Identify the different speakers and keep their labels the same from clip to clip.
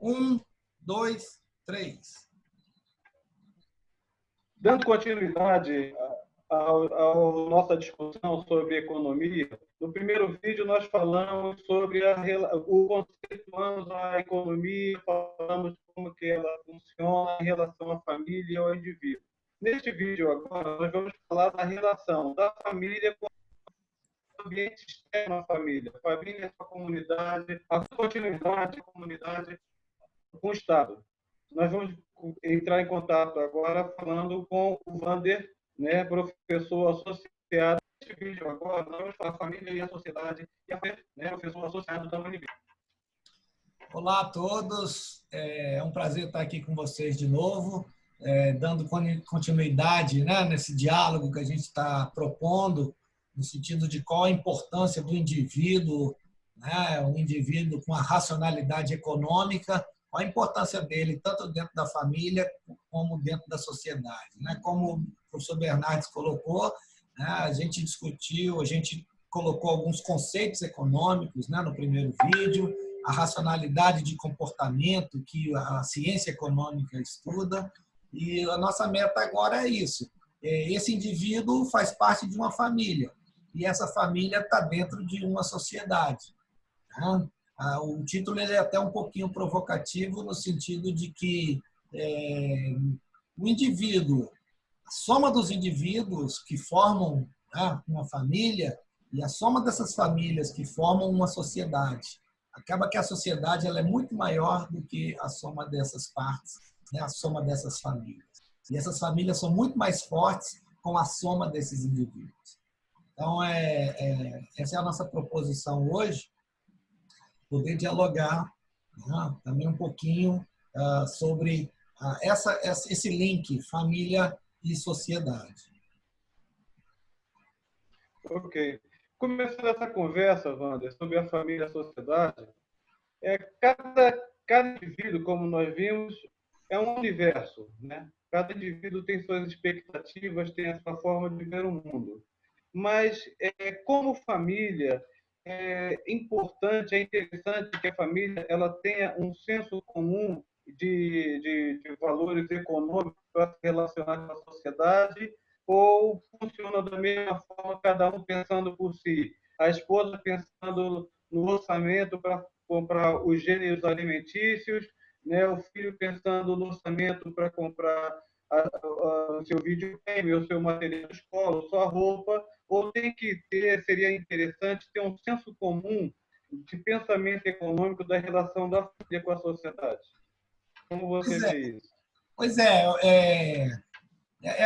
Speaker 1: Um, dois, três.
Speaker 2: Dando continuidade à nossa discussão sobre economia, no primeiro vídeo nós falamos sobre o conceituamos a economia, falamos como que ela funciona em relação à família e ao indivíduo. Neste vídeo agora nós vamos falar da relação da família com o ambiente externo à família, a família com a comunidade, a continuidade da comunidade com o Estado. Nós vamos entrar em contato agora falando com o Wander, né, professor associado. Neste vídeo agora, nós vamos falar a família e a sociedade, e a né, professor associado da UNB.
Speaker 1: Olá a todos, é um prazer estar aqui com vocês de novo, dando continuidade, né, nesse diálogo que a gente está propondo, no sentido de qual a importância do indivíduo, né, um indivíduo com a racionalidade econômica, qual a importância dele, tanto dentro da família como dentro da sociedade. Né? Como o professor Bernardes colocou, né, a gente discutiu, a gente colocou alguns conceitos econômicos, né, no primeiro vídeo, a racionalidade de comportamento que a ciência econômica estuda, e a nossa meta agora é isso. Esse indivíduo faz parte de uma família, e essa família está dentro de uma sociedade. Né? O título é até um pouquinho provocativo, no sentido de que o indivíduo, a soma dos indivíduos que formam, né, uma família e a soma dessas famílias que formam uma sociedade, acaba que a sociedade ela é muito maior do que a soma dessas partes, né, a soma dessas famílias. E essas famílias são muito mais fortes com a soma desses indivíduos. Então, essa é a nossa proposição hoje, poder dialogar, né, também um pouquinho sobre esse link família e sociedade.
Speaker 2: Ok. Começando essa conversa, Wander, sobre a família e a sociedade, cada indivíduo, como nós vimos, é um universo, né? Cada indivíduo tem suas expectativas, tem a sua forma de ver o mundo. Mas, como família, é importante, é interessante que a família ela tenha um senso comum de valores econômicos para se relacionar com a sociedade, ou funciona da mesma forma, cada um pensando por si? A esposa pensando no orçamento para comprar os gêneros alimentícios, né? O filho pensando no orçamento para comprar o seu videogame, o seu material de escola, sua roupa, ou tem que ter, seria interessante ter um senso comum de pensamento econômico da relação da família com a sociedade. Como você vê isso?
Speaker 1: Pois é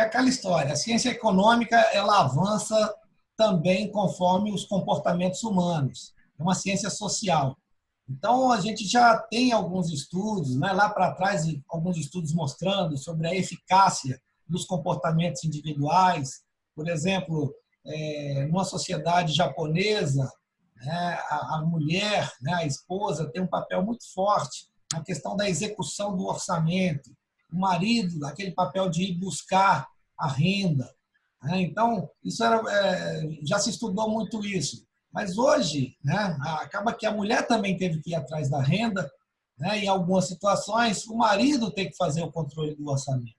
Speaker 1: aquela história. A ciência econômica ela avança também conforme os comportamentos humanos. É uma ciência social. Então, a gente já tem alguns estudos, né, lá para trás, alguns estudos mostrando sobre a eficácia dos comportamentos individuais. Por exemplo, numa sociedade japonesa, né, a mulher, né, a esposa, tem um papel muito forte na questão da execução do orçamento. O marido, aquele papel de ir buscar a renda. Né? Então, isso já se estudou muito isso. Mas hoje, né, acaba que a mulher também teve que ir atrás da renda, né, em algumas situações, o marido tem que fazer o controle do orçamento.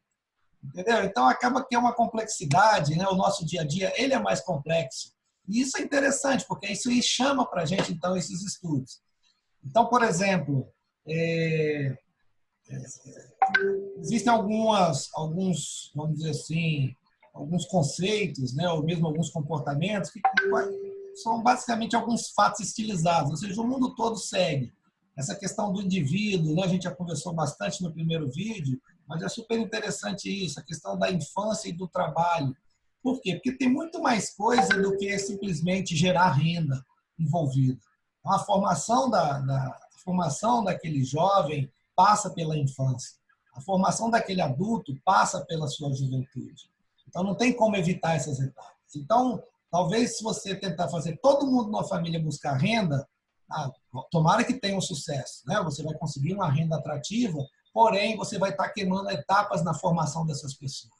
Speaker 1: Entendeu? Então, acaba que é uma complexidade, né, o nosso dia a dia ele é mais complexo. E isso é interessante, porque isso chama para a gente, então, esses estudos. Então, por exemplo, existem alguns, vamos dizer assim, alguns conceitos, né, ou mesmo alguns comportamentos que são basicamente alguns fatos estilizados, ou seja, o mundo todo segue. Essa questão do indivíduo, né, a gente já conversou bastante no primeiro vídeo, mas é super interessante isso, a questão da infância e do trabalho. Por quê? Porque tem muito mais coisa do que simplesmente gerar renda envolvida. Então, a formação daquele jovem passa pela infância. A formação daquele adulto passa pela sua juventude. Então, não tem como evitar essas etapas. Então, talvez se você tentar fazer todo mundo na família buscar renda, tomara que tenha um sucesso, né? Você vai conseguir uma renda atrativa, porém, você vai estar queimando etapas na formação dessas pessoas.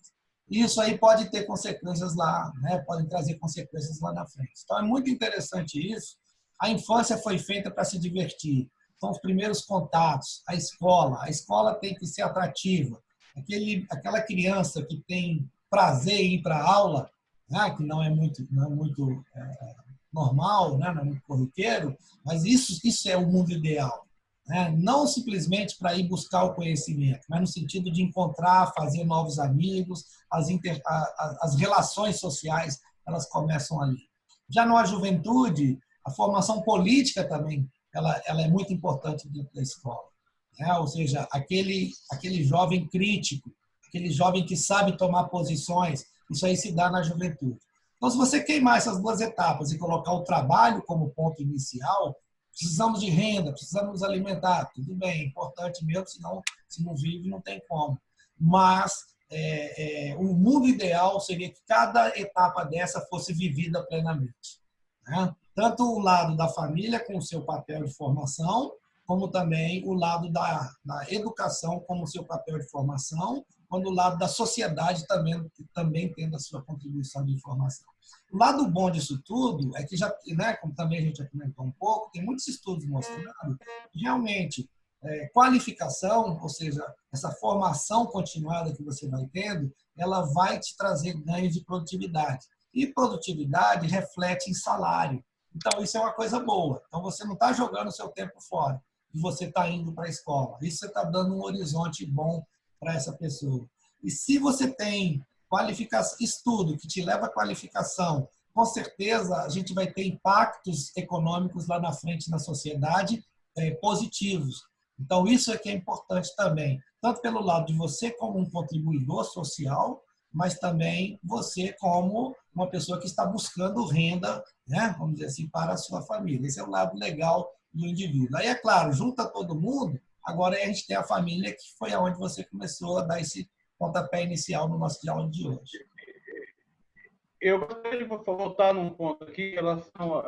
Speaker 1: Isso aí pode ter consequências lá, né? Podem trazer consequências lá na frente. Então, é muito interessante isso. A infância foi feita para se divertir. são os primeiros contatos, a escola tem que ser atrativa. Aquela criança que tem prazer em ir para a aula, né, que não é muito normal, né, não é muito corriqueiro, mas isso é o mundo ideal. Né? Não simplesmente para ir buscar o conhecimento, mas no sentido de encontrar, fazer novos amigos, as relações sociais, elas começam ali. Já na juventude, a formação política também, ela é muito importante dentro da escola. Né? Ou seja, aquele jovem crítico, aquele jovem que sabe tomar posições, isso aí se dá na juventude. Então, se você queimar essas duas etapas e colocar o trabalho como ponto inicial, precisamos de renda, precisamos nos alimentar, tudo bem, é importante mesmo, senão, se não vive, não tem como. Mas o mundo ideal seria que cada etapa dessa fosse vivida plenamente. Né? Tanto o lado da família, com o seu papel de formação, como também o lado da educação, como o seu papel de formação, quando o lado da sociedade também tendo a sua contribuição de informação. O lado bom disso tudo é que, já, né, como também a gente já comentou um pouco, tem muitos estudos mostrando que realmente qualificação, ou seja, essa formação continuada que você vai tendo, ela vai te trazer ganhos de produtividade. E produtividade reflete em salário. Então, isso é uma coisa boa. Então, você não está jogando o seu tempo fora e você está indo para a escola. Isso você está dando um horizonte bom para essa pessoa. E se você tem qualificação, estudo que te leva à qualificação, com certeza a gente vai ter impactos econômicos lá na frente na sociedade positivos. Então, isso é que é importante também, tanto pelo lado de você como um contribuidor social, mas também você como uma pessoa que está buscando renda, né, vamos dizer assim, para a sua família. Esse é o lado legal do indivíduo. Aí, é claro, junta todo mundo, agora a gente tem a família, que foi aonde você começou a dar esse pontapé inicial no nosso diálogo de hoje.
Speaker 2: Eu gostaria de voltar num ponto aqui, em relação,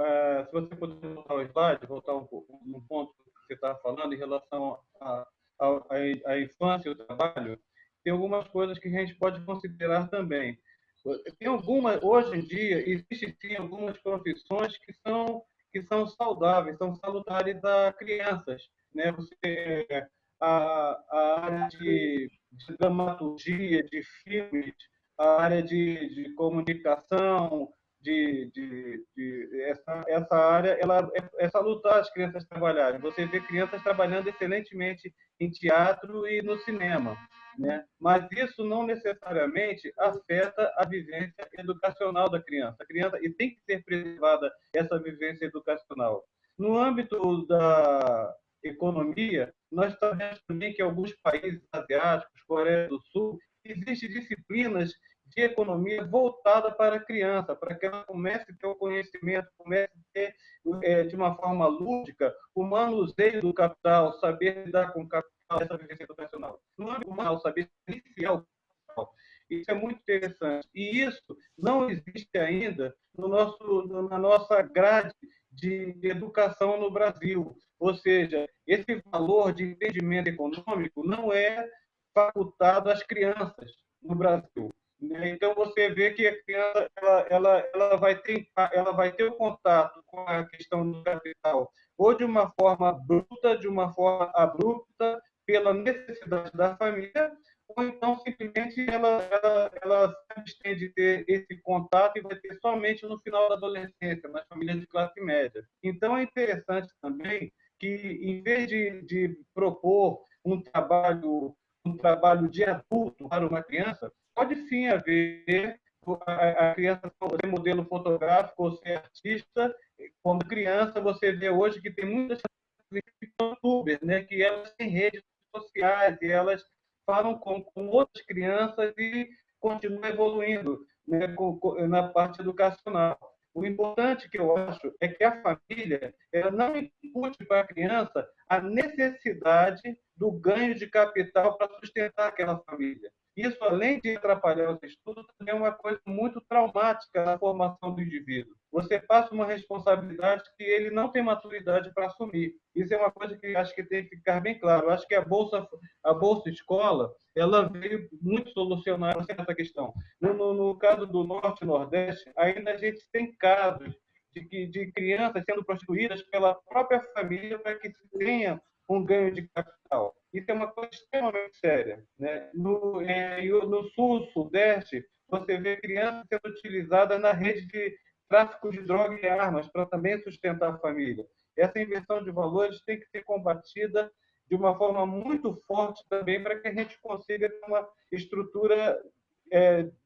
Speaker 2: se você puder voltar o slide, voltar num ponto que você estava falando, em relação à infância e o trabalho, tem algumas coisas que a gente pode considerar também. Hoje em dia, existem sim algumas profissões que são saudáveis, são salutares a crianças. Né? A área de dramaturgia, de filmes, a área de comunicação, essa área, ela é salutar as crianças trabalharem. Você vê crianças trabalhando excelentemente em teatro e no cinema, né? Mas isso não necessariamente afeta a vivência educacional da criança. A criança e tem que ser preservada essa vivência educacional. No âmbito da economia, nós sabemos também que em alguns países asiáticos, Coreia do Sul, existem disciplinas de economia voltada para a criança, para que ela comece a ter o conhecimento, comece a ter, de uma forma lúdica, o manuseio do capital, saber lidar com o capital, essa vivência educacional. No âmbito humano, saber iniciar o capital. Isso é muito interessante. E isso não existe ainda na nossa grade de educação no Brasil. Ou seja, esse valor de entendimento econômico não é facultado às crianças no Brasil. Então, você vê que a criança ela vai ter o contato com a questão do capital ou de uma forma bruta, de uma forma abrupta, pela necessidade da família, ou então, simplesmente, ela se abstém de ter esse contato e vai ter somente no final da adolescência, nas famílias de classe média. Então, é interessante também que, em vez de propor um trabalho de adulto para uma criança, pode sim haver a criança ser modelo fotográfico ou ser artista. Quando criança, você vê hoje que tem muitas youtubers, né, que elas têm redes sociais e elas falam com outras crianças e continuam evoluindo, né, na parte educacional. O importante que eu acho é que a família ela não impute para a criança a necessidade do ganho de capital para sustentar aquela família. Isso, além de atrapalhar os estudos, também é uma coisa muito traumática na formação do indivíduo. Você passa uma responsabilidade que ele não tem maturidade para assumir. Isso é uma coisa que acho que tem que ficar bem claro. Eu acho que a Bolsa Escola ela veio muito solucionar essa questão. No caso do Norte e Nordeste, ainda a gente tem casos de crianças sendo prostituídas pela própria família para que se tenha um ganho de capital. Isso é uma coisa extremamente séria, né? No sul, sudeste, você vê crianças sendo utilizadas na rede de tráfico de drogas e armas para também sustentar a família. Essa inversão de valores tem que ser combatida de uma forma muito forte também para que a gente consiga ter uma estrutura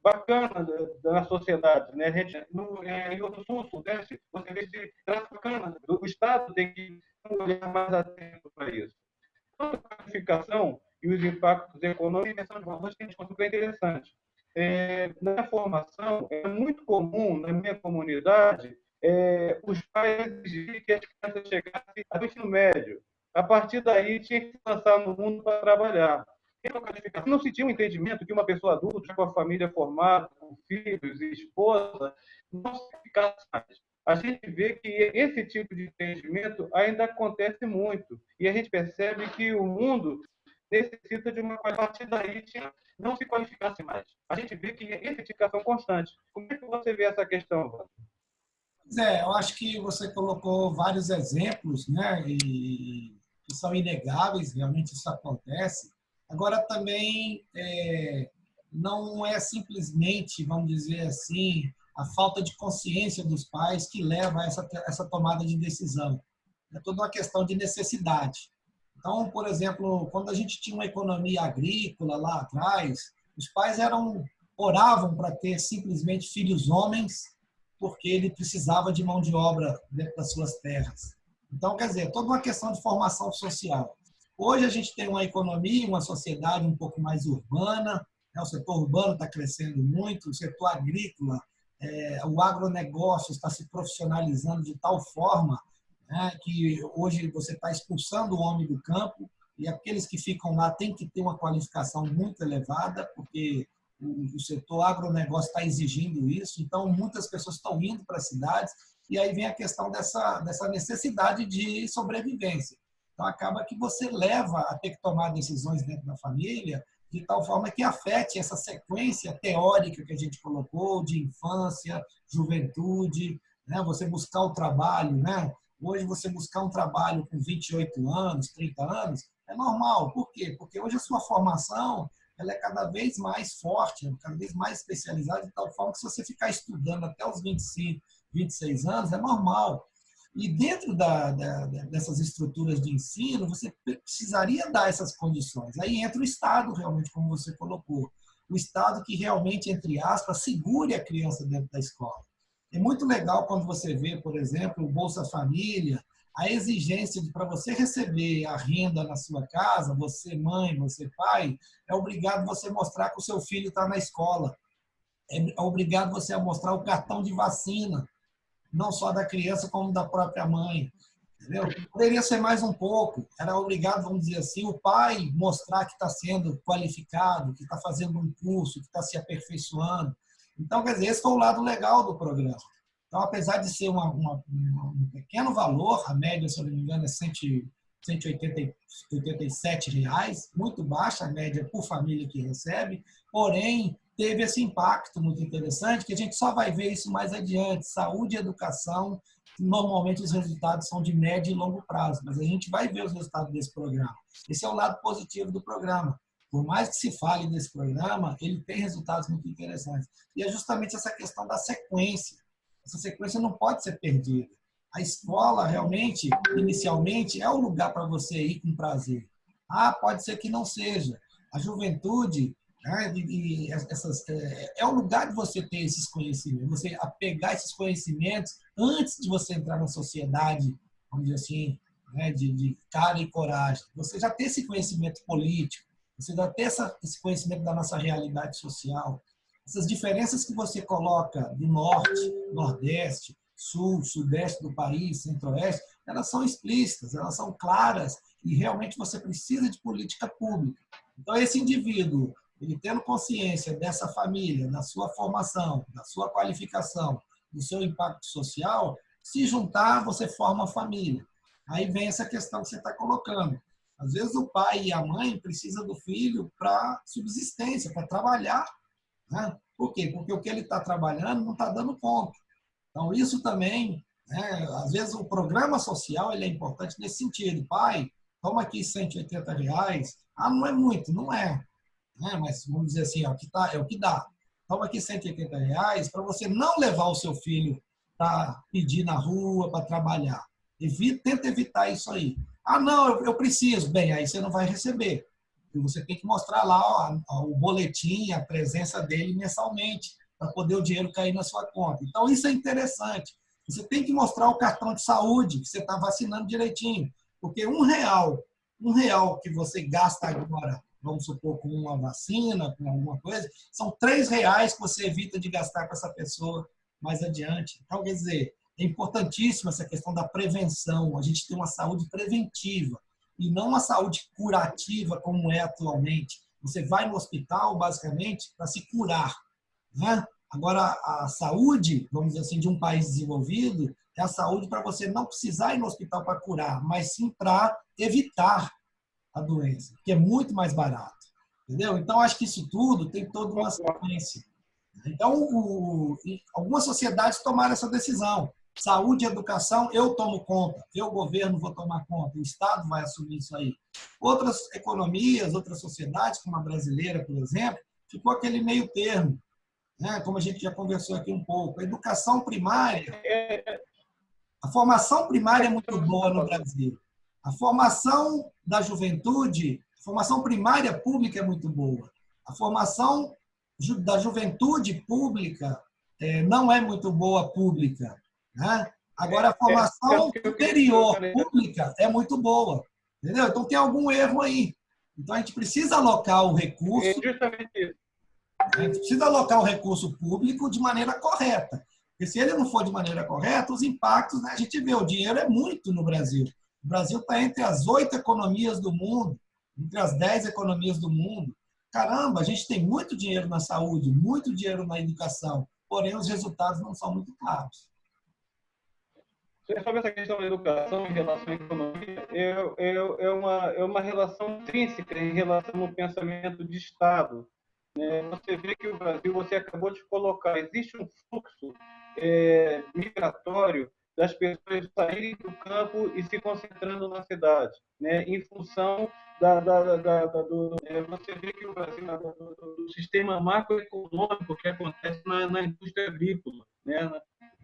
Speaker 2: bacana da sociedade. Né? A gente, no sul, sudeste, você vê de tráfico bacana. O Estado tem que olhar mais atento para isso. A qualificação e os impactos econômicos e inversão de valores que a gente considera interessante. Na formação, é muito comum, na minha comunidade, os pais exigirem que as crianças chegassem ao ensino médio. A partir daí, tinha que se lançar no mundo para trabalhar. Não se tinha um entendimento que uma pessoa adulta, com a família formada, com filhos e esposa, não se ficasse mais. A gente vê que esse tipo de entendimento ainda acontece muito. E a gente percebe que o mundo necessita de uma qualidade daí não se qualificasse mais. A gente vê que é identificação constante. Como é que você vê essa questão, Wanda?
Speaker 1: Eu acho que você colocou vários exemplos, né, e que são inegáveis, realmente isso acontece. Agora, também, não é simplesmente, vamos dizer assim, a falta de consciência dos pais que leva a essa tomada de decisão. É toda uma questão de necessidade. Então, por exemplo, quando a gente tinha uma economia agrícola lá atrás, os pais oravam para ter simplesmente filhos homens, porque ele precisava de mão de obra dentro das suas terras. Então, quer dizer, toda uma questão de formação social. Hoje a gente tem uma economia, uma sociedade um pouco mais urbana, né? O setor urbano está crescendo muito, o setor agrícola, o agronegócio está se profissionalizando de tal forma, né, que hoje você está expulsando o homem do campo e aqueles que ficam lá têm que ter uma qualificação muito elevada, porque o setor agronegócio está exigindo isso, então muitas pessoas estão indo para as cidades e aí vem a questão dessa necessidade de sobrevivência. Então acaba que você leva a ter que tomar decisões dentro da família de tal forma que afete essa sequência teórica que a gente colocou de infância, juventude, né? Você buscar o trabalho, né? Hoje você buscar um trabalho com 28 anos, 30 anos, é normal. Por quê? Porque hoje a sua formação ela é cada vez mais forte, cada vez mais especializada, de tal forma que se você ficar estudando até os 25, 26 anos, é normal. E dentro dessas estruturas de ensino, você precisaria dar essas condições. Aí entra o Estado, realmente, como você colocou. O Estado que realmente, entre aspas, segure a criança dentro da escola. É muito legal quando você vê, por exemplo, o Bolsa Família, a exigência de para você receber a renda na sua casa, você mãe, você pai, é obrigado você mostrar que o seu filho está na escola. É obrigado você a mostrar o cartão de vacina, não só da criança, como da própria mãe. Entendeu? Poderia ser mais um pouco. Era obrigado, vamos dizer assim, o pai mostrar que está sendo qualificado, que está fazendo um curso, que está se aperfeiçoando. Então, quer dizer, esse foi o lado legal do programa. Então, apesar de ser um pequeno valor, a média, se eu não me engano, é 187 reais, muito baixa a média por família que recebe, porém, teve esse impacto muito interessante, que a gente só vai ver isso mais adiante. Saúde e educação, normalmente os resultados são de médio e longo prazo, mas a gente vai ver os resultados desse programa. Esse é o lado positivo do programa. Por mais que se fale desse programa, ele tem resultados muito interessantes. E é justamente essa questão da sequência. Essa sequência não pode ser perdida. A escola, realmente, inicialmente, é o lugar para você ir com prazer. Pode ser que não seja. A juventude, né, é o lugar de você ter esses conhecimentos, você pegar esses conhecimentos antes de você entrar na sociedade, vamos dizer assim, né, de cara e coragem. Você já tem esse conhecimento político, você já tem esse conhecimento da nossa realidade social. Essas diferenças que você coloca do norte, nordeste, sul, sudeste do país, centro-oeste, elas são explícitas, elas são claras e realmente você precisa de política pública. Então, esse indivíduo, ele tendo consciência dessa família, da sua formação, da sua qualificação, do seu impacto social, se juntar, você forma uma família. Aí vem essa questão que você está colocando. Às vezes o pai e a mãe precisam do filho para subsistência, para trabalhar. Né? Por quê? Porque o que ele está trabalhando não está dando conta. Então, isso também né? Às vezes o programa social ele é importante nesse sentido. Pai, toma aqui R$ 180. Ah, não é muito, não é, né? Mas vamos dizer assim, ó, que tá, é o que dá. Toma aqui R$ 180 para você não levar o seu filho para pedir na rua, para trabalhar. Tenta evitar isso aí. Ah, não, eu preciso. Bem, aí você não vai receber. E você tem que mostrar lá ó, o boletim, a presença dele mensalmente, para poder o dinheiro cair na sua conta. Então, isso é interessante. Você tem que mostrar o cartão de saúde, que você está vacinando direitinho. Porque R$ 1 que você gasta agora, vamos supor, com uma vacina, com alguma coisa, são R$ 3 que você evita de gastar com essa pessoa mais adiante. Então, quer dizer, é importantíssima essa questão da prevenção. A gente tem uma saúde preventiva e não uma saúde curativa como é atualmente. Você vai no hospital, basicamente, para se curar, né? Agora, a saúde, vamos dizer assim, de um país desenvolvido, é a saúde para você não precisar ir no hospital para curar, mas sim para evitar a doença, que é muito mais barato. Entendeu? Então, acho que isso tudo tem toda uma sequência. Então, algumas sociedades tomaram essa decisão. Saúde e educação, eu tomo conta, eu, governo, vou tomar conta, o Estado vai assumir isso aí. Outras economias, outras sociedades, como a brasileira, por exemplo, ficou aquele meio termo, né? Como a gente já conversou aqui um pouco. A educação primária, a formação primária é muito boa no Brasil. A formação da juventude, a formação primária pública é muito boa. A formação da juventude pública não é muito boa pública, né? Agora, a formação superior pública é muito boa. Entendeu? Então, tem algum erro aí. Então, a gente precisa alocar o recurso.
Speaker 2: É justamente isso.
Speaker 1: A gente precisa alocar o recurso público de maneira correta. Porque se ele não for de maneira correta, os impactos, né? A gente vê, o dinheiro é muito no Brasil. O Brasil está entre as 8 economias do mundo, entre as 10 economias do mundo. Caramba, a gente tem muito dinheiro na saúde, muito dinheiro na educação, porém os resultados não são muito claros.
Speaker 2: Sobre essa questão da educação em relação à economia, é uma relação intrínseca em relação ao pensamento de Estado. Você vê que o Brasil, você acabou de colocar, existe um fluxo migratório das pessoas saírem do campo e se concentrando na cidade, né? Em função você vê que o Brasil, do sistema macroeconômico que acontece na indústria agrícola, né?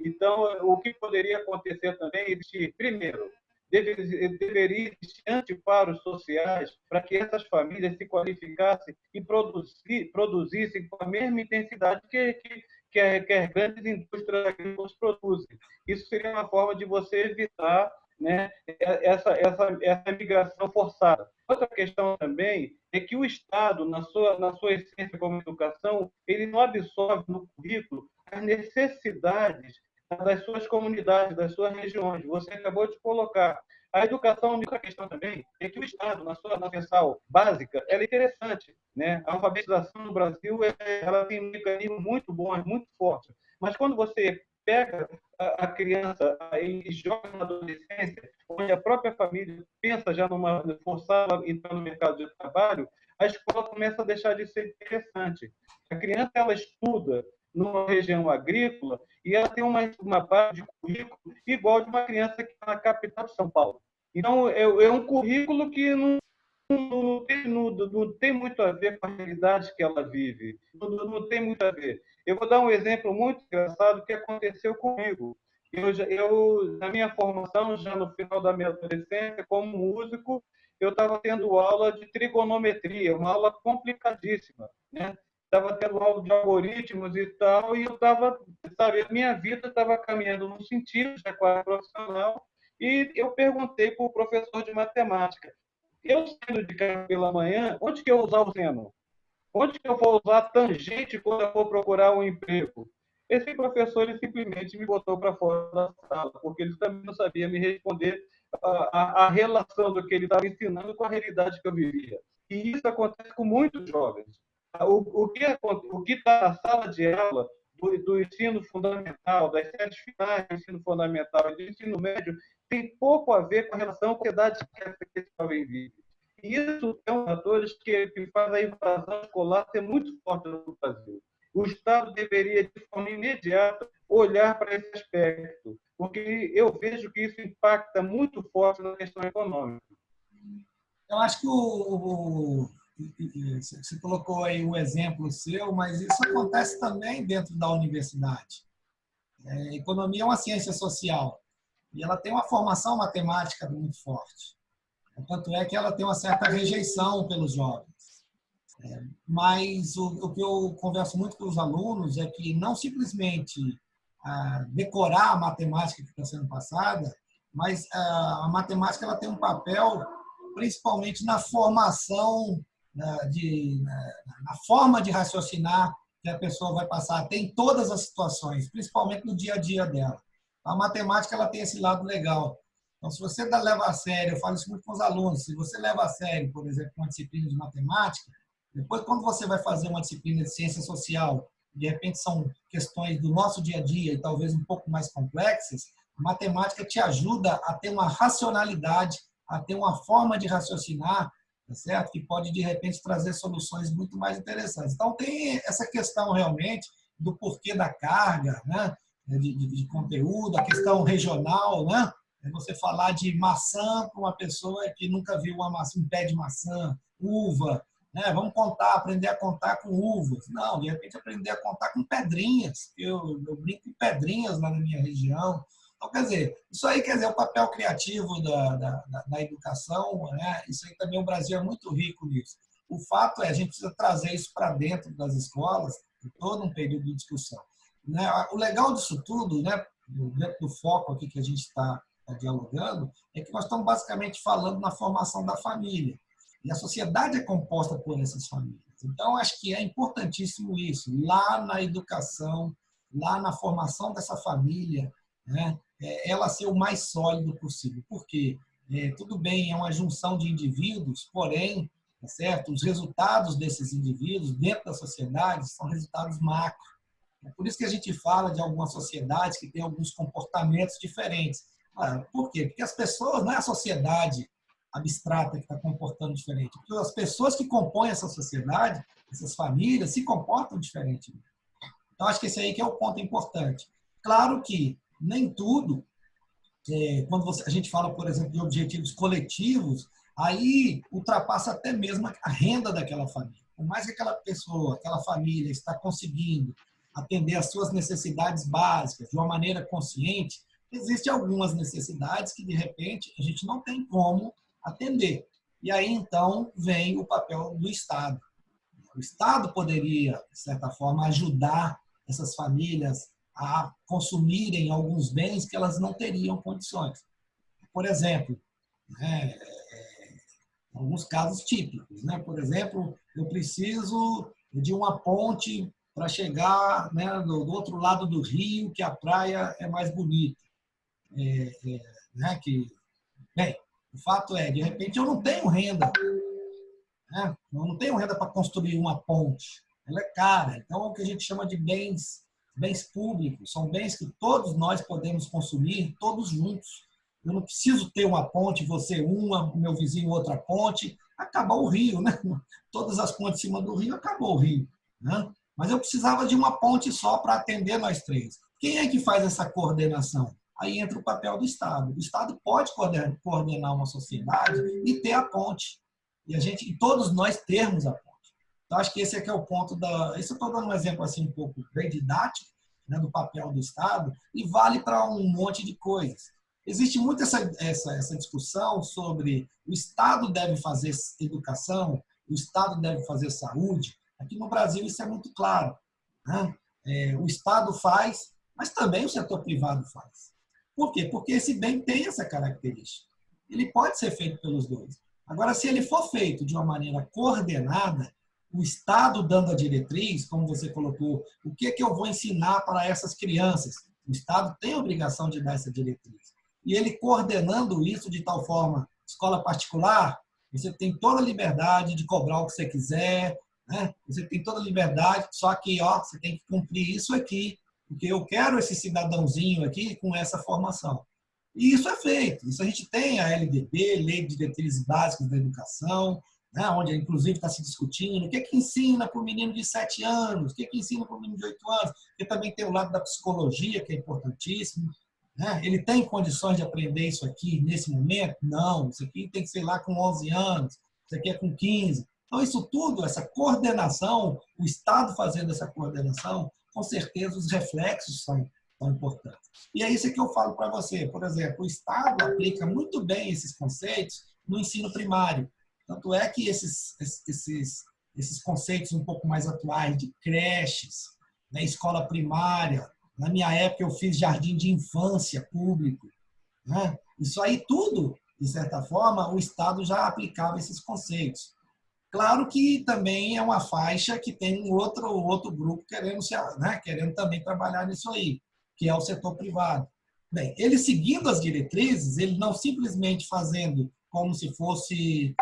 Speaker 2: Então, o que poderia acontecer também é existir, primeiro, deveria existir anteparos sociais para que essas famílias se qualificassem e produzissem com a mesma intensidade que as grandes indústrias agrícolas produzem. Isso seria uma forma de você evitar, né, essa migração forçada. Outra questão também é que o Estado, na sua essência como educação, ele não absorve no currículo as necessidades das suas comunidades, das suas regiões. Você acabou de colocar. A educação, outra questão também, é que o Estado, na sua mensal básica, ela é interessante. Né? A alfabetização no Brasil ela tem um mecanismo muito bom, muito forte. Mas quando você pega a criança e joga na adolescência, onde a própria família pensa já numa forçá-la a entrar no mercado de trabalho, a escola começa a deixar de ser interessante. A criança ela estuda numa região agrícola e ela tem uma base de currículo igual de uma criança que está na capital de São Paulo. Então, é um currículo que não tem muito a ver com a realidade que ela vive. Não tem muito a ver. Eu vou dar um exemplo muito engraçado que aconteceu comigo. Na minha formação, já no final da minha adolescência, como músico, eu estava tendo aula de trigonometria, uma aula complicadíssima, né? Estava tendo aula de algoritmos e tal, e eu estava, sabe, a minha vida estava caminhando num sentido, já quase profissional, e eu perguntei para o professor de matemática, eu saindo de casa pela manhã, onde que eu vou usar o seno? Onde que eu vou usar a tangente quando eu for procurar um emprego? Esse professor ele simplesmente me botou para fora da sala, porque ele também não sabia me responder a relação do que ele estava ensinando com a realidade que eu vivia. E isso acontece com muitos jovens. O que está na sala de aula do ensino fundamental, das séries finais do ensino fundamental e do ensino médio, tem pouco a ver com a relação com a idade que esse jovem vive. E isso é um dos fatores que faz a invasão escolar ser muito forte no Brasil. O Estado deveria, de forma imediata, olhar para esse aspecto, Porque eu vejo que isso impacta muito forte na questão econômica.
Speaker 1: Eu acho que você colocou aí o exemplo seu, mas isso acontece também dentro da universidade. Economia é uma ciência social e ela tem uma formação matemática muito forte. Tanto é que ela tem uma certa rejeição pelos jovens. Mas o que eu converso muito com os alunos é que não simplesmente decorar a matemática que está sendo passada, mas a matemática ela tem um papel principalmente na formação, na forma de raciocinar que a pessoa vai passar. Tem todas as situações, principalmente no dia a dia dela. A matemática ela tem esse lado legal. Então, se você leva a sério, eu falo isso muito com os alunos, se você leva a sério, por exemplo, uma disciplina de matemática, depois, quando você vai fazer uma disciplina de ciência social, de repente são questões do nosso dia a dia e talvez um pouco mais complexas, a matemática te ajuda a ter uma racionalidade, a ter uma forma de raciocinar, tá certo? Que pode, de repente, trazer soluções muito mais interessantes. Então, tem essa questão realmente do porquê da carga, né? de conteúdo, a questão regional, né? Você falar de maçã para uma pessoa que nunca viu um pé de maçã, uva, né? Vamos aprender a contar com uvas. Não, de repente aprender a contar com pedrinhas. Eu brinco com pedrinhas lá na minha região. Então, quer dizer, isso aí quer dizer o papel criativo da educação, né? Isso aí também o Brasil é muito rico nisso. O fato é a gente precisa trazer isso para dentro das escolas, em todo um período de discussão. Né? O legal disso tudo, né? Dentro do foco aqui que a gente está dialogando, é que nós estamos basicamente falando na formação da família. E a sociedade é composta por essas famílias. Então, acho que é importantíssimo isso, lá na educação, lá na formação dessa família, né, ela ser o mais sólido possível. Porque tudo bem, é uma junção de indivíduos, porém, tá certo? Os resultados desses indivíduos dentro da sociedade são resultados macro. É por isso que a gente fala de algumas sociedades que têm alguns comportamentos diferentes. Por quê? Porque as pessoas, não é a sociedade abstrata que está comportando diferente. Porque as pessoas que compõem essa sociedade, essas famílias, se comportam diferente. Então, acho que esse aí que é o ponto importante. Claro que nem tudo, quando a gente fala, por exemplo, de objetivos coletivos, aí ultrapassa até mesmo a renda daquela família. Por mais que aquela pessoa, aquela família está conseguindo atender às suas necessidades básicas de uma maneira consciente, existem algumas necessidades que, de repente, a gente não tem como atender. E aí, então, vem o papel do Estado. O Estado poderia, de certa forma, ajudar essas famílias a consumirem alguns bens que elas não teriam condições. Por exemplo, né, alguns casos típicos. Né? Por exemplo, eu preciso de uma ponte para chegar, né, do outro lado do rio, que a praia é mais bonita. Né, bem, o fato é, de repente, eu não tenho renda. Né? Eu não tenho renda para construir uma ponte. Ela é cara. Então, é o que a gente chama de bens públicos. São bens que todos nós podemos consumir, todos juntos. Eu não preciso ter uma ponte, você uma, o meu vizinho outra ponte. Acabou o rio, né? Todas as pontes em cima do rio, acabou o rio. Né? Mas eu precisava de uma ponte só para atender nós três. Quem é que faz essa coordenação? Aí entra o papel do Estado. O Estado pode coordenar uma sociedade e ter a ponte. E todos nós termos a ponte. Então, acho que esse aqui é o ponto da... Isso eu estou dando um exemplo assim, um pouco bem didático, né, do papel do Estado, e vale para um monte de coisas. Existe muito essa discussão sobre o Estado deve fazer educação, o Estado deve fazer saúde. Aqui no Brasil isso é muito claro. Né? O Estado faz, mas também o setor privado faz. Por quê? Porque esse bem tem essa característica. Ele pode ser feito pelos dois. Agora, se ele for feito de uma maneira coordenada, o Estado dando a diretriz, como você colocou, o que eu vou ensinar para essas crianças? O Estado tem a obrigação de dar essa diretriz. E ele coordenando isso de tal forma, escola particular, você tem toda a liberdade de cobrar o que você quiser, né? Você tem toda a liberdade, só que você tem que cumprir isso aqui, porque eu quero esse cidadãozinho aqui com essa formação. E isso é feito. Isso a gente tem a LDB, Lei de Diretrizes Básicas da Educação, né, onde inclusive está se discutindo o que ensina para o menino de 7 anos, o que ensina para o menino de 8 anos, porque também tem o lado da psicologia, que é importantíssimo. né? Ele tem condições de aprender isso aqui nesse momento? Não, isso aqui tem que ser lá com 11 anos, isso aqui é com 15. Então, isso tudo, essa coordenação, o Estado fazendo essa coordenação, com certeza os reflexos são importantes. E é isso que eu falo para você. Por exemplo, o Estado aplica muito bem esses conceitos no ensino primário. Tanto é que esses conceitos um pouco mais atuais de creches, né, escola primária, na minha época eu fiz jardim de infância público, né? Isso aí tudo, de certa forma, o Estado já aplicava esses conceitos. Claro que também é uma faixa que tem um outro grupo querendo, né, querendo também trabalhar nisso aí, que é o setor privado. Bem, ele seguindo as diretrizes, ele não simplesmente fazendo como se fosse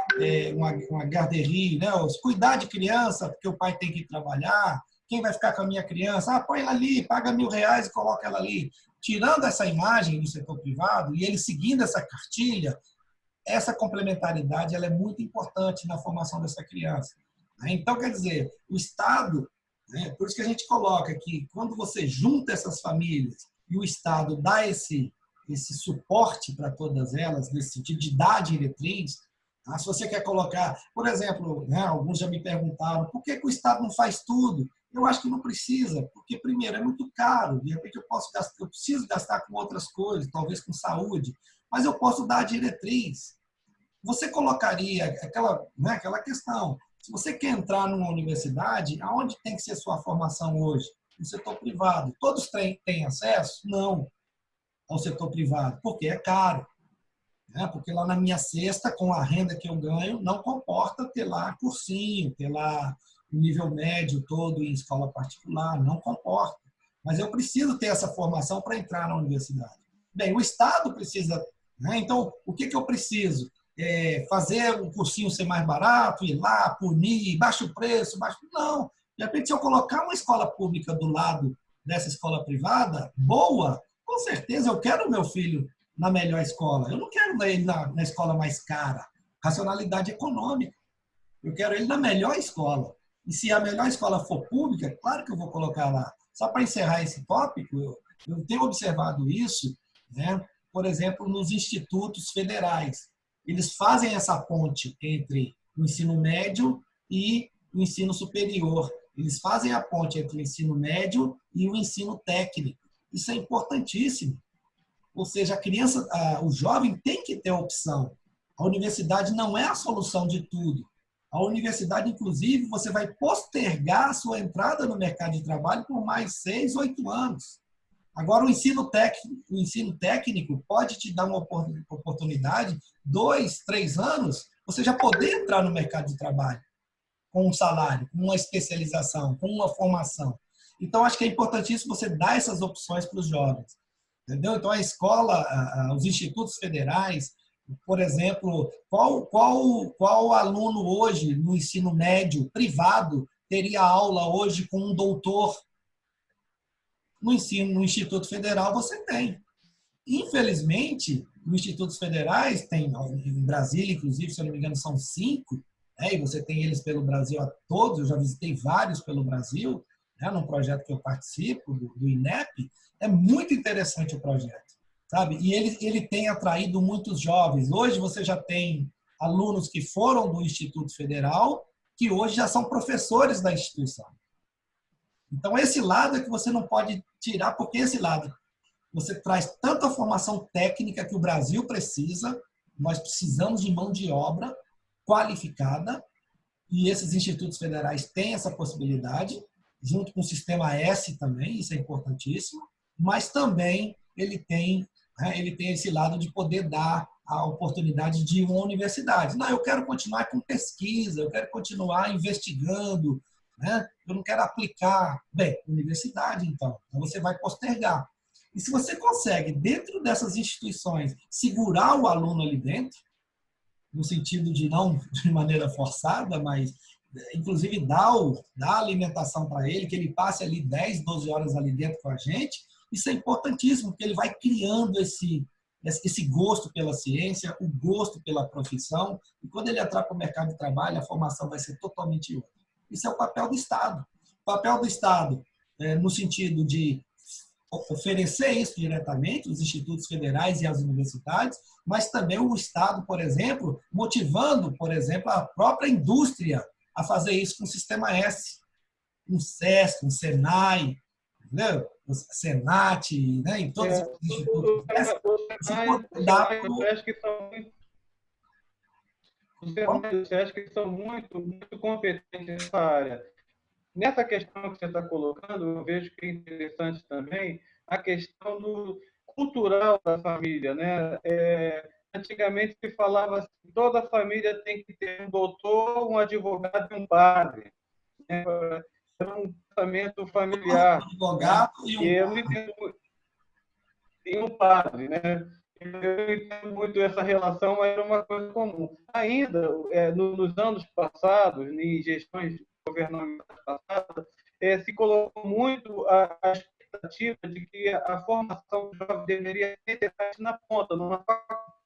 Speaker 1: uma garderie, né? Cuidar de criança, porque o pai tem que trabalhar, quem vai ficar com a minha criança? Ah, põe ela ali, paga R$ 1.000 e coloca ela ali. Tirando essa imagem do setor privado e ele seguindo essa cartilha, essa complementaridade ela é muito importante na formação dessa criança. Então, quer dizer, o Estado, né, por isso que a gente coloca que quando você junta essas famílias e o Estado dá esse suporte para todas elas, nesse sentido de dar diretriz, se você quer colocar, por exemplo, né, alguns já me perguntaram, por que o Estado não faz tudo? Eu acho que não precisa, porque, primeiro, é muito caro, de repente eu preciso gastar com outras coisas, talvez com saúde, mas eu posso dar a diretriz. Você colocaria aquela questão, se você quer entrar numa universidade, aonde tem que ser sua formação hoje? No setor privado. Todos têm acesso? Não, ao setor privado, porque é caro. Né? Porque lá na minha cesta, com a renda que eu ganho, não comporta ter lá cursinho, ter lá o nível médio todo em escola particular, não comporta. Mas eu preciso ter essa formação para entrar na universidade. Bem, o Estado precisa, né? Então, o que eu preciso? Fazer o cursinho ser mais barato, ir lá, punir, baixa o preço, Não. De repente, se eu colocar uma escola pública do lado dessa escola privada, boa, com certeza eu quero o meu filho na melhor escola. Eu não quero ele na escola mais cara. Racionalidade econômica. Eu quero ele na melhor escola. E se a melhor escola for pública, claro que eu vou colocar lá. Só para encerrar esse tópico, eu tenho observado isso, né? Por exemplo, nos institutos federais. Eles fazem essa ponte entre o ensino médio e o ensino superior. Eles fazem a ponte entre o ensino médio e o ensino técnico. Isso é importantíssimo. Ou seja, a criança, o jovem tem que ter opção. A universidade não é a solução de tudo. A universidade, inclusive, você vai postergar a sua entrada no mercado de trabalho por mais 6, 8 anos. Agora, o ensino técnico pode te dar uma oportunidade, 2, 3 anos, você já poder entrar no mercado de trabalho com um salário, com uma especialização, com uma formação. Então, acho que é importantíssimo você dar essas opções para os jovens. Entendeu? Então, a escola, os institutos federais, por exemplo, qual aluno hoje no ensino médio privado teria aula hoje com um doutor? No Instituto Federal você tem. Infelizmente, nos institutos federais, tem em Brasília, inclusive, se eu não me engano, são 5, né? E você tem eles pelo Brasil a todos, eu já visitei vários pelo Brasil, né? Num projeto que eu participo, do INEP, é muito interessante o projeto, sabe? E ele tem atraído muitos jovens. Hoje você já tem alunos que foram do Instituto Federal, que hoje já são professores da instituição. Então, esse lado é que você não pode tirar, porque esse lado você traz tanta formação técnica que o Brasil precisa, nós precisamos de mão de obra qualificada, e esses institutos federais têm essa possibilidade, junto com o Sistema S também, isso é importantíssimo, mas também ele tem esse lado de poder dar a oportunidade de uma universidade. Não, eu quero continuar com pesquisa, eu quero continuar investigando, né? Eu não quero aplicar. Bem, universidade, então você vai postergar. E se você consegue, dentro dessas instituições, segurar o aluno ali dentro, no sentido de não de maneira forçada, mas inclusive dar alimentação para ele, que ele passe ali 10, 12 horas ali dentro com a gente, isso é importantíssimo, porque ele vai criando esse gosto pela ciência, o gosto pela profissão, e quando ele entrar para o mercado de trabalho, a formação vai ser totalmente outra. Isso é o papel do Estado. O papel do Estado, no sentido de oferecer isso diretamente, os institutos federais e as universidades, mas também o Estado, por exemplo, motivando, por exemplo, a própria indústria a fazer isso com o Sistema S, um SESC, um SENAI, entendeu? O Senat, né? Em todos os institutos S, isso pode dar para o...
Speaker 2: Os senadores, acho que são muito competentes nessa área. Nessa questão que você está colocando, eu vejo que é interessante também a questão cultural da família, né? Antigamente se falava assim, toda família tem que ter um doutor, um advogado e um padre, né? Era um pensamento familiar.
Speaker 1: Um advogado
Speaker 2: né? E eu não entendo muito. E um padre, né? Eu não entendo muito essa relação, mas era uma coisa comum. Ainda, nos anos passados, em gestões governamentais passadas, se colocou muito a expectativa de que a formação do jovem deveria ser na ponta, numa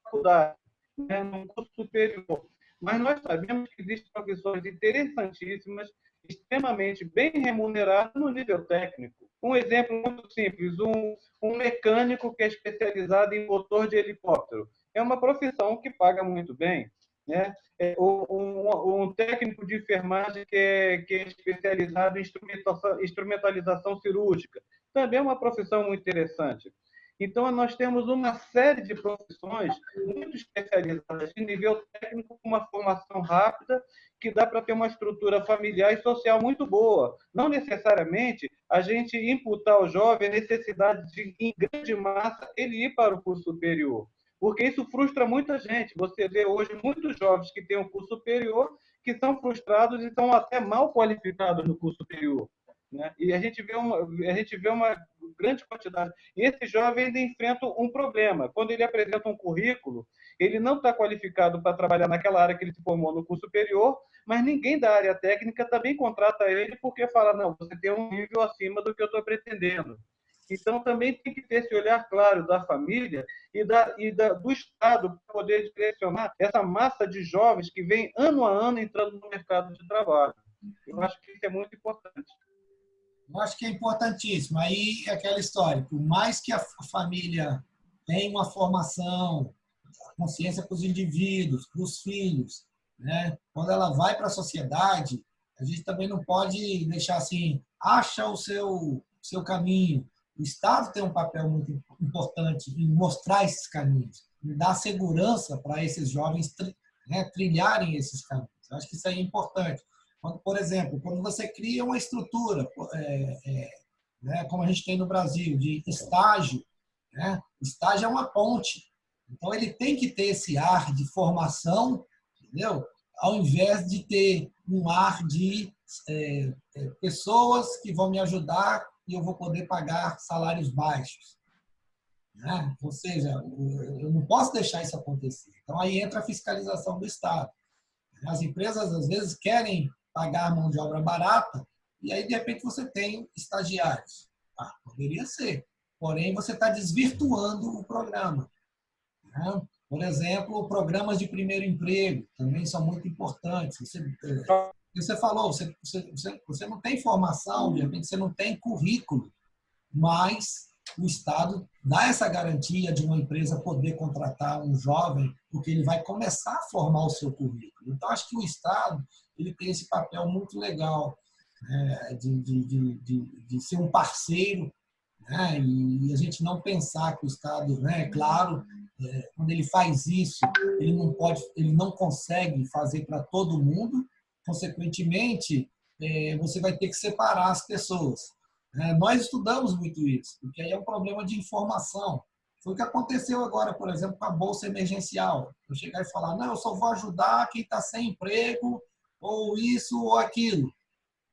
Speaker 2: faculdade, né, num curso superior. Mas nós sabemos que existem profissões interessantíssimas, extremamente bem remuneradas no nível técnico. Um exemplo muito simples, um mecânico que é especializado em motor de helicóptero. É uma profissão que paga muito bem. Né? Um técnico de enfermagem que é especializado em instrumentalização cirúrgica. Também é uma profissão muito interessante. Então, nós temos uma série de profissões muito especializadas de nível técnico, com uma formação rápida, que dá para ter uma estrutura familiar e social muito boa. Não necessariamente a gente imputar ao jovem a necessidade de, em grande massa, ele ir para o curso superior. Porque isso frustra muita gente. Você vê hoje muitos jovens que têm um curso superior que são frustrados e estão até mal qualificados no curso superior. Né? E a gente vê uma grande quantidade. E esse jovem ainda enfrenta um problema. Quando ele apresenta um currículo, ele não está qualificado para trabalhar naquela área que ele se formou no curso superior, mas ninguém da área técnica também contrata ele porque fala, não, você tem um nível acima do que eu estou pretendendo. Então, também tem que ter esse olhar claro da família do Estado para poder direcionar essa massa de jovens que vem ano a ano entrando no mercado de trabalho. Eu acho que isso é muito importante.
Speaker 1: Eu acho que é importantíssimo. Aí é aquela história, por mais que a família tenha uma formação, consciência para os indivíduos, para os filhos, né? Quando ela vai para a sociedade, a gente também não pode deixar assim, acha o seu caminho. O Estado tem um papel muito importante em mostrar esses caminhos, em dar segurança para esses jovens trilharem esses caminhos. Eu acho que isso aí é importante. Quando, por exemplo, quando você cria uma estrutura, né, como a gente tem no Brasil, de estágio, né? Estágio é uma ponte. Então, ele tem que ter esse ar de formação, entendeu? Ao invés de ter um ar de pessoas que vão me ajudar e eu vou poder pagar salários baixos. Né? Ou seja, eu não posso deixar isso acontecer. Então, aí entra a fiscalização do Estado. As empresas, às vezes, querem pagar mão de obra barata e aí, de repente, você tem estagiários. Poderia ser. Porém, você está desvirtuando o programa. Né? Por exemplo, programas de primeiro emprego também são muito importantes. Você falou, você não tem formação, de repente você não tem currículo, mas o Estado dá essa garantia de uma empresa poder contratar um jovem, porque ele vai começar a formar o seu currículo. Então, acho que o Estado ele tem esse papel muito legal, né, de ser um parceiro, né, e a gente não pensar que o Estado, né, claro, quando ele faz isso, ele não consegue fazer para todo mundo, consequentemente, você vai ter que separar as pessoas. Nós estudamos muito isso, porque aí é um problema de informação. Foi o que aconteceu agora, por exemplo, com a Bolsa Emergencial. Eu chegar e falar, não, eu só vou ajudar quem está sem emprego, ou isso ou aquilo.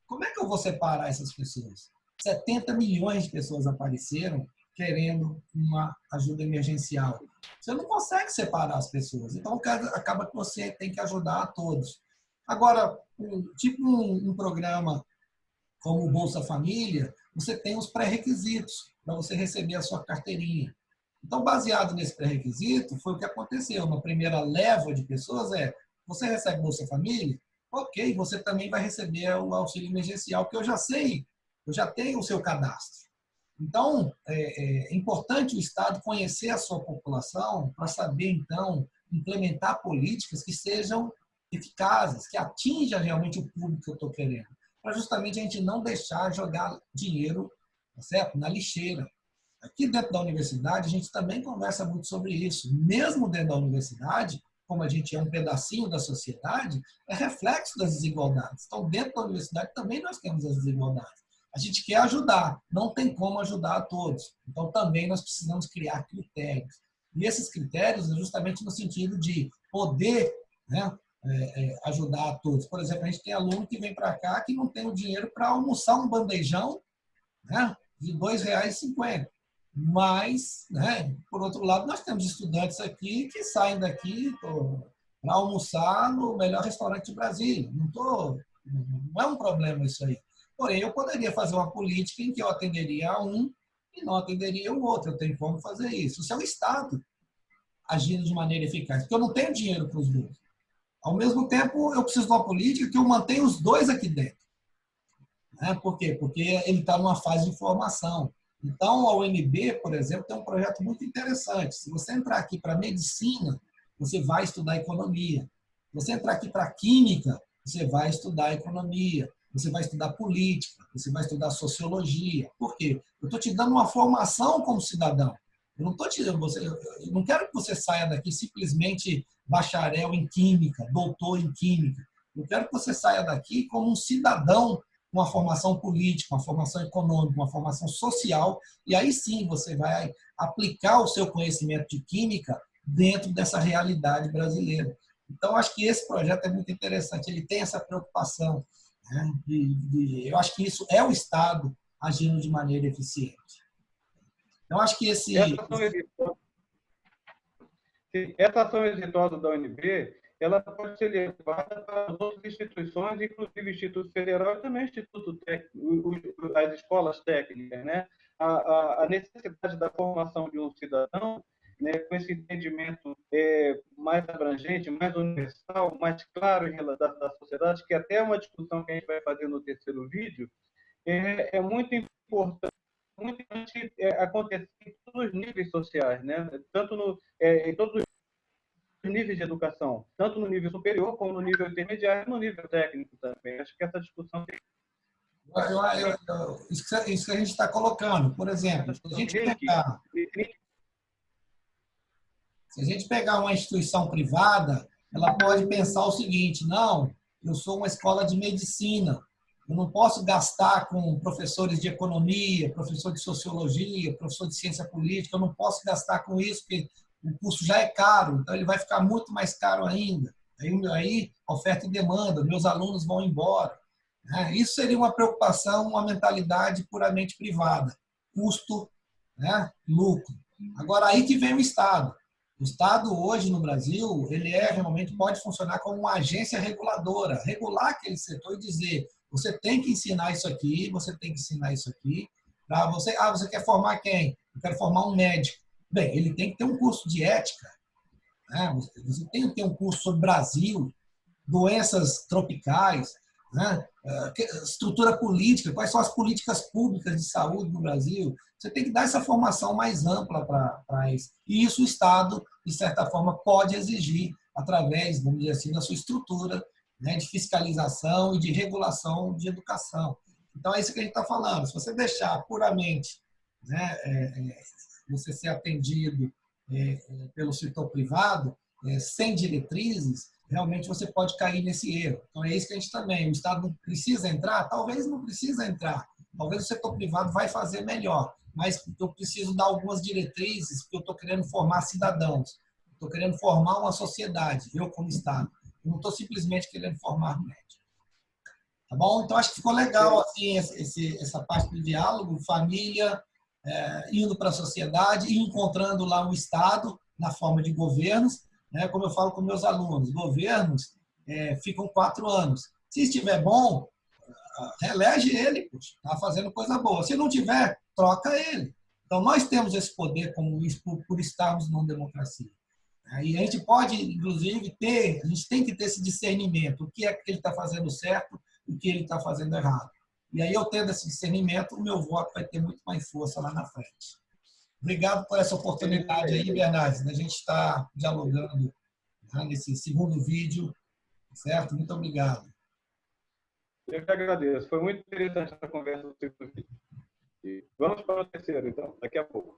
Speaker 1: Como é que eu vou separar essas pessoas? 70 milhões de pessoas apareceram querendo uma ajuda emergencial. Você não consegue separar as pessoas. Então, acaba que você tem que ajudar a todos. Agora, um programa como o Bolsa Família, você tem os pré-requisitos para você receber a sua carteirinha. Então, baseado nesse pré-requisito, foi o que aconteceu. Na primeira leva de pessoas você recebe Bolsa Família? Ok, você também vai receber o auxílio emergencial, que eu já sei, eu já tenho o seu cadastro. Então, é importante o Estado conhecer a sua população para saber, então, implementar políticas que sejam eficazes, que atinjam realmente o público que eu estou querendo, para justamente a gente não deixar jogar dinheiro, tá certo? Na lixeira. Aqui dentro da universidade, a gente também conversa muito sobre isso. Mesmo dentro da universidade, como a gente é um pedacinho da sociedade, é reflexo das desigualdades. Então, dentro da universidade também nós temos as desigualdades. A gente quer ajudar, não tem como ajudar a todos. Então, também nós precisamos criar critérios. E esses critérios é justamente no sentido de poder, né, ajudar a todos. Por exemplo, a gente tem aluno que vem para cá que não tem o dinheiro para almoçar um bandejão, né, de R$ 2,50. Mas, né, por outro lado, nós temos estudantes aqui que saem daqui para almoçar no melhor restaurante do Brasil. Não é um problema isso aí. Porém, eu poderia fazer uma política em que eu atenderia a um e não atenderia o outro. Eu tenho como fazer isso. Isso é o Estado agindo de maneira eficaz, porque eu não tenho dinheiro para os dois. Ao mesmo tempo, eu preciso de uma política que eu mantenha os dois aqui dentro. Né? Por quê? Porque ele está numa fase de formação. Então, a UNB, por exemplo, tem um projeto muito interessante. Se você entrar aqui para medicina, você vai estudar economia. Se você entrar aqui para química, você vai estudar economia. Você vai estudar política, você vai estudar sociologia. Por quê? Eu estou te dando uma formação como cidadão. Eu não, eu não quero que você saia daqui simplesmente bacharel em química, doutor em química. Eu quero que você saia daqui como um cidadão com uma formação política, uma formação econômica, uma formação social, e aí sim você vai aplicar o seu conhecimento de química dentro dessa realidade brasileira. Então, acho que esse projeto é muito interessante, ele tem essa preocupação, né? Eu acho que isso é o Estado agindo de maneira eficiente. Então, acho que
Speaker 2: essa ação exitosa da UNB, ela pode ser levada para as outras instituições, inclusive o Instituto Federal e também o Instituto Técnico, as escolas técnicas, né? A necessidade da formação de um cidadão, né, com esse entendimento mais abrangente, mais universal, mais claro da sociedade, que até é uma discussão que a gente vai fazer no terceiro vídeo, é muito importante acontecer em todos os níveis sociais, né? Tanto em todos os níveis de educação, tanto no nível superior como no nível intermediário e no nível técnico também. Acho que essa discussão tem
Speaker 1: isso que a gente está colocando. Por exemplo, se a gente pegar uma instituição privada, ela pode pensar o seguinte: não, eu sou uma escola de medicina, eu não posso gastar com professores de economia, professor de sociologia, professor de ciência política, eu não posso gastar com isso, porque o curso já é caro, então ele vai ficar muito mais caro ainda. Aí oferta e demanda, meus alunos vão embora. Isso seria uma preocupação, uma mentalidade puramente privada. Custo, né? Lucro. Agora, aí que vem o Estado. O Estado, hoje, no Brasil, ele realmente pode funcionar como uma agência reguladora, regular aquele setor e dizer: você tem que ensinar isso aqui, você tem que ensinar isso aqui. Você quer formar quem? Eu quero formar um médico. Bem, ele tem que ter um curso de ética. Né? Você tem que ter um curso sobre Brasil, doenças tropicais, né? Estrutura política, quais são as políticas públicas de saúde no Brasil. Você tem que dar essa formação mais ampla para isso. E isso o Estado, de certa forma, pode exigir através, vamos dizer assim, da sua estrutura, né, de fiscalização e de regulação de educação. Então, é isso que a gente está falando. Se você deixar puramente, né, você ser atendido pelo setor privado, sem diretrizes, realmente você pode cair nesse erro. Então, é isso que a gente também... O Estado não precisa entrar? Talvez não precisa entrar. Talvez o setor privado vai fazer melhor, mas eu preciso dar algumas diretrizes, porque eu estou querendo formar cidadãos. Estou querendo formar uma sociedade, eu como Estado. Eu não estou simplesmente querendo formar médico. Tá bom? Então, acho que ficou legal assim, essa parte do diálogo, família, indo para a sociedade e encontrando lá o Estado na forma de governos, né? Como eu falo com meus alunos, governos ficam 4 anos. Se estiver bom, reelege ele, está fazendo coisa boa. Se não tiver, troca ele. Então, nós temos esse poder como isso por estarmos numa democracia. E a gente pode, inclusive, a gente tem que ter esse discernimento, o que é que ele está fazendo certo e o que ele está fazendo errado. E aí, eu tendo esse discernimento, o meu voto vai ter muito mais força lá na frente. Obrigado por essa oportunidade aí, Bernardes, da gente estar dialogando, né, nesse segundo vídeo, certo? Muito obrigado.
Speaker 2: Eu que agradeço. Foi muito interessante essa conversa do segundo vídeo. E vamos para o terceiro, então, daqui a pouco.